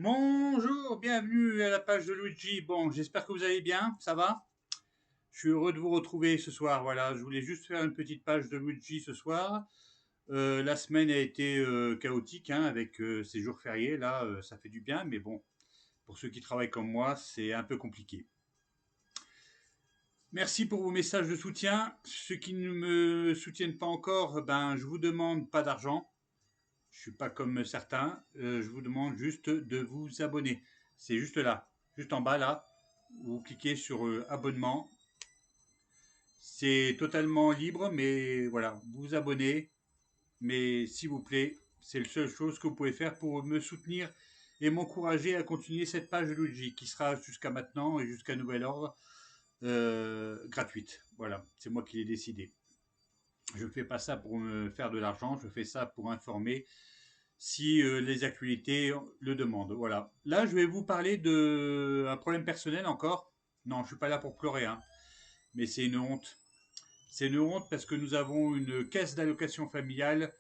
Bonjour, bienvenue à la page de Luigi. Bon, j'espère que vous allez bien, ça va? Je suis heureux de vous retrouver ce soir. Voilà, je voulais juste faire une petite page de Luigi ce soir. La semaine a été chaotique hein, avec ces jours fériés. Là, ça fait du bien, mais bon, pour ceux qui travaillent comme moi, c'est un peu compliqué. Merci pour vos messages de soutien. Ceux qui ne me soutiennent pas encore, ben, je vous demande pas d'argent. Je suis pas comme certains. Je vous demande juste de vous abonner. C'est juste là, juste en bas là. Vous cliquez sur abonnement. C'est totalement libre, mais voilà, vous vous abonnez. Mais s'il vous plaît, c'est la seule chose que vous pouvez faire pour me soutenir et m'encourager à continuer cette page de Luigi qui sera jusqu'à maintenant et jusqu'à nouvel ordre gratuite. Voilà, c'est moi qui l'ai décidé. Je ne fais pas ça pour me faire de l'argent, je fais ça pour informer si les actualités le demandent. Voilà. Là, je vais vous parler d'un problème personnel encore. Non, je ne suis pas là pour pleurer, hein, mais c'est une honte. C'est une honte parce que nous avons une caisse d'allocation familiale,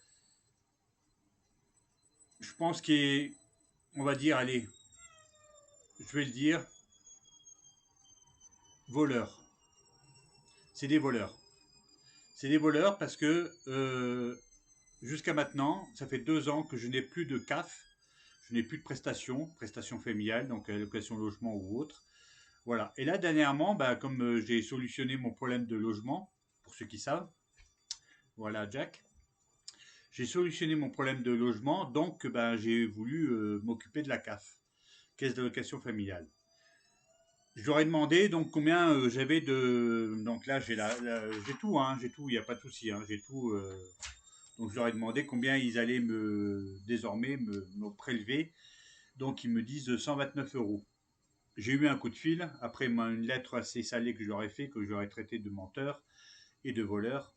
je pense qu'on va dire, allez, je vais le dire, voleurs. C'est des voleurs. C'est des voleurs parce que jusqu'à maintenant, ça fait 2 ans que je n'ai plus de CAF, je n'ai plus de prestations familiales, donc allocation logement ou autre. Voilà. Et là, dernièrement, bah, comme j'ai solutionné mon problème de logement, pour ceux qui savent, voilà, Jack, j'ai solutionné mon problème de logement, donc bah, j'ai voulu m'occuper de la CAF, caisse d'allocation familiale. Je leur ai demandé donc combien j'avais de. Donc là, j'ai tout, hein, j'ai tout, il n'y a pas de souci, hein, j'ai tout. Donc je leur ai demandé combien ils allaient désormais me prélever. Donc ils me disent 129 euros. J'ai eu un coup de fil, après une lettre assez salée que je leur ai fait, que je leur ai traité de menteur et de voleur.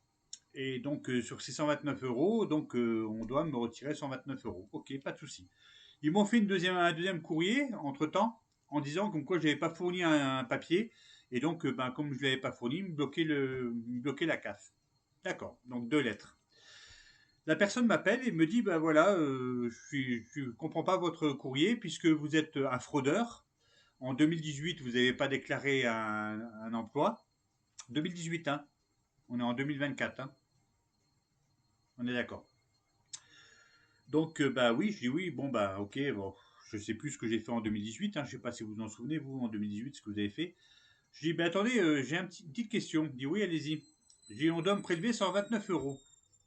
Et donc sur ces 129 euros, donc on doit me retirer 129 euros. Ok, pas de souci. Ils m'ont fait un deuxième courrier entre temps en disant comme quoi je n'avais pas fourni un papier et donc ben, comme je ne l'avais pas fourni, me bloquer la CAF. D'accord, donc 2 lettres. La personne m'appelle et me dit ben voilà, je ne comprends pas votre courrier puisque vous êtes un fraudeur. En 2018, vous n'avez pas déclaré un emploi. 2018, hein. On est en 2024, hein. On est d'accord. Donc, bah oui, je dis oui, bon, bah ok, bon, je sais plus ce que j'ai fait en 2018, hein, je sais pas si vous vous en souvenez, vous, en 2018, ce que vous avez fait. Je dis, ben attendez, j'ai une petite question. Il dit, oui, allez-y. Je dis, on doit me prélever 129 euros.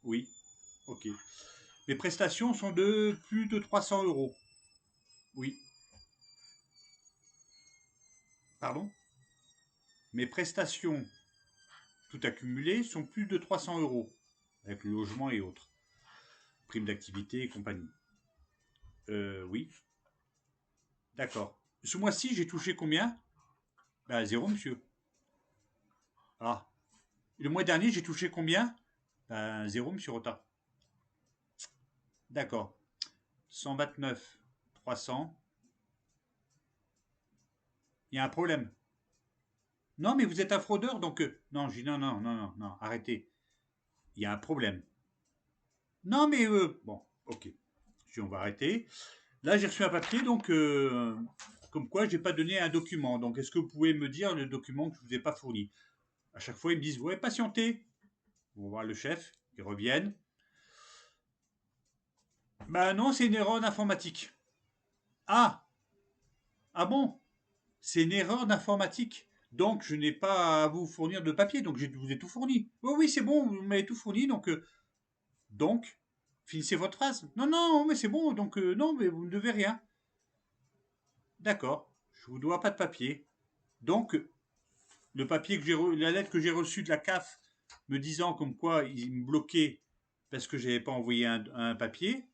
Oui, ok. Mes prestations sont de plus de 300 euros. Oui, pardon. Mes prestations, tout accumulé, sont plus de 300 euros, avec le logement et autres. Prime d'activité et compagnie. Oui, d'accord. Ce mois-ci, j'ai touché combien? Ben, zéro, monsieur. Ah, le mois dernier, j'ai touché combien? Ben, zéro, monsieur Rota. D'accord. 129, 300. Il y a un problème. Non, mais vous êtes un fraudeur, donc... non, j'ai non, non, non, non, non, arrêtez. Il y a un problème. Non, mais... bon, ok. Si on va arrêter. Là, j'ai reçu un papier, donc... comme quoi, j'ai pas donné un document. Donc, est-ce que vous pouvez me dire le document que je vous ai pas fourni? À chaque fois, ils me disent, vous avez patienté. On va voir le chef. Ils reviennent. Ben non, c'est une erreur d'informatique. Ah! Ah bon? C'est une erreur d'informatique. Donc, je n'ai pas à vous fournir de papier. Donc, je vous ai tout fourni. Oui, oui, c'est bon, vous m'avez tout fourni. Donc, finissez votre phrase. Non, non, mais c'est bon. Donc, non, mais vous ne devez rien. D'accord. Je vous dois pas de papier. Donc, le papier que la lettre que j'ai reçue de la CAF me disant comme quoi ils me bloquaient parce que j'avais pas envoyé un papier,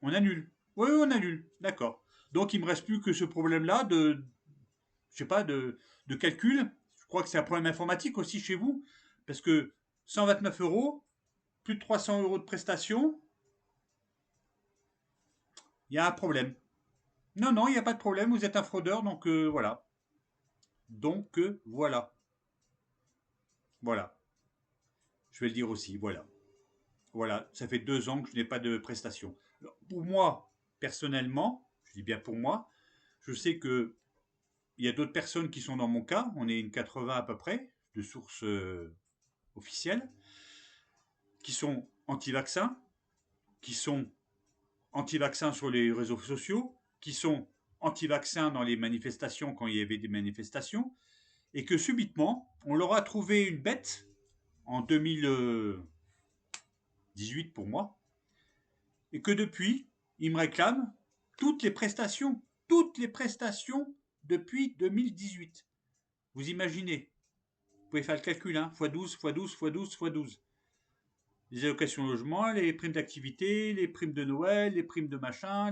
on annule. Oui, on annule. D'accord. Donc, il me reste plus que ce problème-là je sais pas, de calcul. Je crois que c'est un problème informatique aussi chez vous, parce que 129 euros, plus de 300 euros de prestations, il y a un problème. Non, non, il n'y a pas de problème, vous êtes un fraudeur, donc voilà. Donc voilà. Voilà. Je vais le dire aussi, voilà. Voilà, ça fait 2 ans que je n'ai pas de prestations. Alors, pour moi, personnellement, je dis bien pour moi. Je sais que il y a d'autres personnes qui sont dans mon cas. On est une 80 à peu près, de sources officielles, qui sont anti-vaccins, qui sont anti-vaccins sur les réseaux sociaux, qui sont anti-vaccins dans les manifestations quand il y avait des manifestations, et que subitement, on leur a trouvé une bête en 2018 pour moi, et que depuis, ils me réclament toutes les prestations depuis 2018. Vous imaginez, vous pouvez faire le calcul, hein, x12, x12, x12, x12. Les allocations logement, les primes d'activité, les primes de Noël, les primes de machin,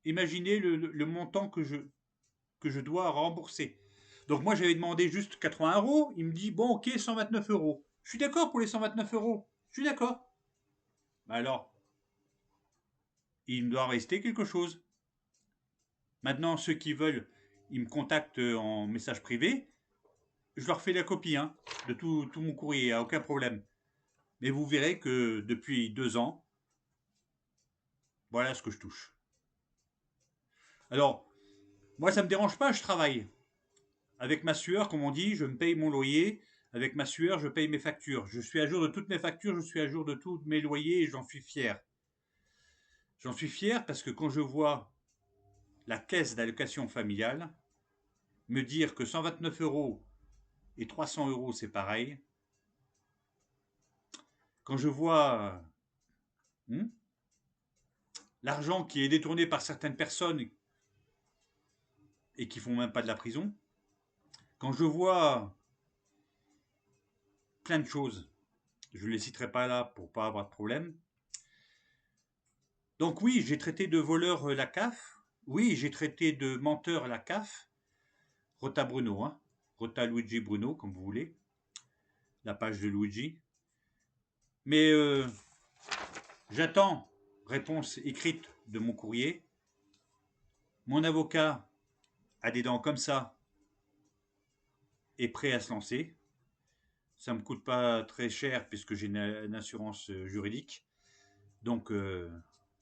imaginez le montant que je dois rembourser. Donc moi j'avais demandé juste 80 euros, il me dit bon ok 129 euros. Je suis d'accord pour les 129 euros, je suis d'accord. Bah alors, il doit rester quelque chose. Maintenant ceux qui veulent, ils me contactent en message privé, je leur fais la copie hein, de tout mon courrier, il n'y a aucun problème. Mais vous verrez que depuis 2 ans, voilà ce que je touche. Alors, moi ça me dérange pas, je travaille. Avec ma sueur, comme on dit, je me paye mon loyer. Avec ma sueur, je paye mes factures. Je suis à jour de toutes mes factures, je suis à jour de tous mes loyers et j'en suis fier. J'en suis fier parce que quand je vois la caisse d'allocation familiale me dire que 129 euros et 300 euros c'est pareil, quand je vois l'argent qui est détourné par certaines personnes et qui font même pas de la prison, quand je vois plein de choses, je ne les citerai pas là pour pas avoir de problème. Donc oui, j'ai traité de voleur la CAF. Oui, j'ai traité de menteur la CAF. Rota Bruno, hein. Rota Luigi Bruno, comme vous voulez. La page de Luigi. Mais j'attends réponse écrite de mon courrier. Mon avocat a des dents comme ça, est prêt à se lancer. Ça ne me coûte pas très cher puisque j'ai une assurance juridique. Donc,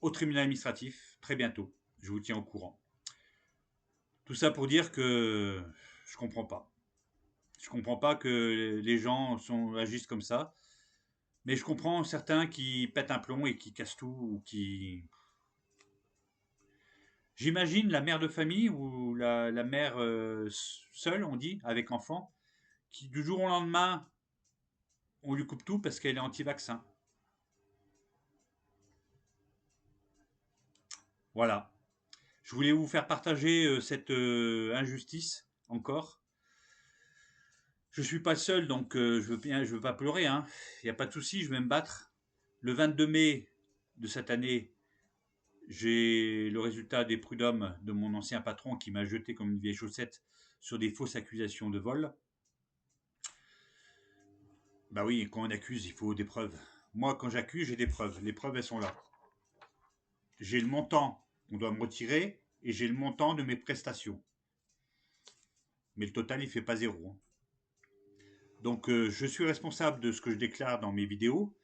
au tribunal administratif, très bientôt. Je vous tiens au courant. Tout ça pour dire que je comprends pas. Je comprends pas que les gens agissent comme ça. Mais je comprends certains qui pètent un plomb et qui cassent tout ou qui. J'imagine la mère de famille ou la mère seule, on dit, avec enfant, qui du jour au lendemain, on lui coupe tout parce qu'elle est anti-vaccin. Voilà. Je voulais vous faire partager cette injustice encore. Je suis pas seul, donc je veux pas pleurer. Hein. Il n'y a pas de souci, je vais me battre. Le 22 mai de cette année, j'ai le résultat des prud'hommes de mon ancien patron qui m'a jeté comme une vieille chaussette sur des fausses accusations de vol. Bah oui, quand on accuse, il faut des preuves. Moi, quand j'accuse, j'ai des preuves. Les preuves, elles sont là. J'ai le montant qu'on doit me retirer et j'ai le montant de mes prestations. Mais le total, il fait pas zéro. Hein. Donc, je suis responsable de ce que je déclare dans mes vidéos.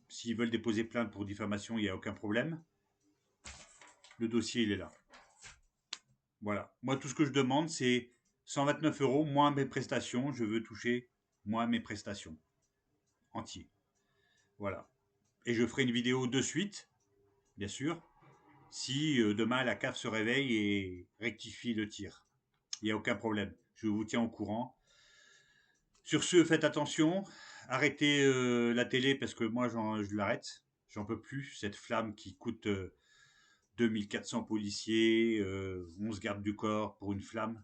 S'ils veulent déposer plainte pour diffamation, il n'y a aucun problème. Le dossier, il est là. Voilà. Moi, tout ce que je demande, c'est 129 euros moins mes prestations. Je veux toucher moins mes prestations. Entier. Voilà. Et je ferai une vidéo de suite, bien sûr, si demain la CAF se réveille et rectifie le tir. Il n'y a aucun problème. Je vous tiens au courant. Sur ce, faites attention. Arrêtez la télé parce que moi, je l'arrête. J'en peux plus. Cette flamme qui coûte 2400 policiers, 11 gardes du corps pour une flamme.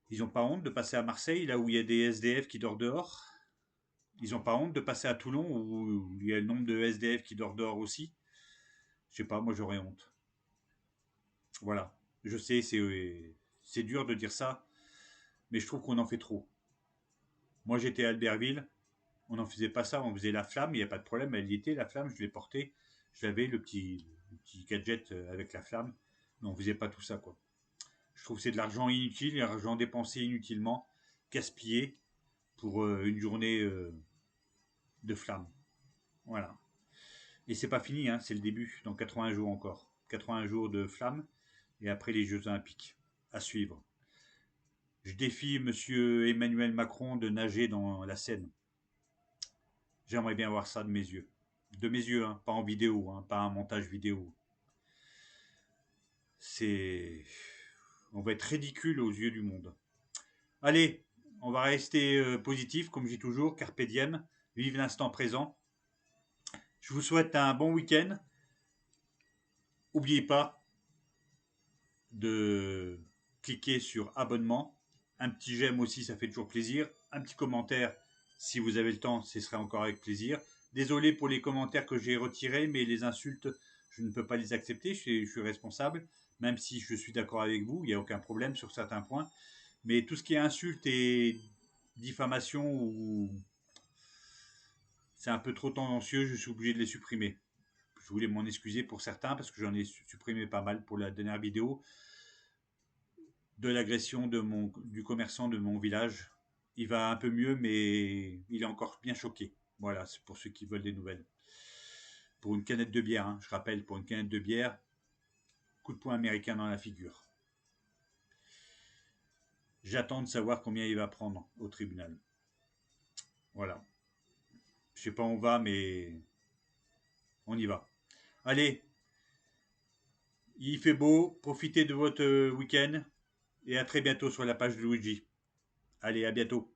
Ils n'ont pas honte de passer à Marseille, là où il y a des SDF qui dorment dehors. Ils n'ont pas honte de passer à Toulon, où il y a le nombre de SDF qui dorment dehors aussi. Je sais pas, moi j'aurais honte. Voilà. Je sais, c'est dur de dire ça, mais je trouve qu'on en fait trop. Moi j'étais à Albertville, on n'en faisait pas ça, on faisait la flamme, il n'y a pas de problème, elle y était, la flamme, je l'ai portée. J'avais le petit gadget avec la flamme, mais on faisait pas tout ça, quoi. Je trouve que c'est de l'argent inutile, l'argent dépensé inutilement, gaspillé pour une journée de flamme. Voilà. Et c'est pas fini, hein, c'est le début, dans 80 jours encore. 80 jours de flamme, et après les Jeux Olympiques. À suivre. Je défie Monsieur Emmanuel Macron de nager dans la Seine. J'aimerais bien voir ça de mes yeux. De mes yeux, hein, pas en vidéo, hein, pas un montage vidéo. C'est... On va être ridicule aux yeux du monde. Allez, on va rester positif, comme je dis toujours, carpe diem, vive l'instant présent. Je vous souhaite un bon week-end. N'oubliez pas de cliquer sur abonnement. Un petit j'aime aussi, ça fait toujours plaisir. Un petit commentaire, si vous avez le temps, ce serait encore avec plaisir. Désolé pour les commentaires que j'ai retirés, mais les insultes, je ne peux pas les accepter, je suis responsable. Même si je suis d'accord avec vous, il n'y a aucun problème sur certains points. Mais tout ce qui est insulte et diffamation, ou c'est un peu trop tendancieux, je suis obligé de les supprimer. Je voulais m'en excuser pour certains parce que j'en ai supprimé pas mal pour la dernière vidéo de l'agression du commerçant de mon village. Il va un peu mieux, mais il est encore bien choqué. Voilà, c'est pour ceux qui veulent des nouvelles. Pour une canette de bière, hein, je rappelle, pour une canette de bière, coup de poing américain dans la figure. J'attends de savoir combien il va prendre au tribunal. Voilà. Je sais pas où on va, mais on y va. Allez, il fait beau, profitez de votre week-end et à très bientôt sur la page de Luigi. Allez, à bientôt.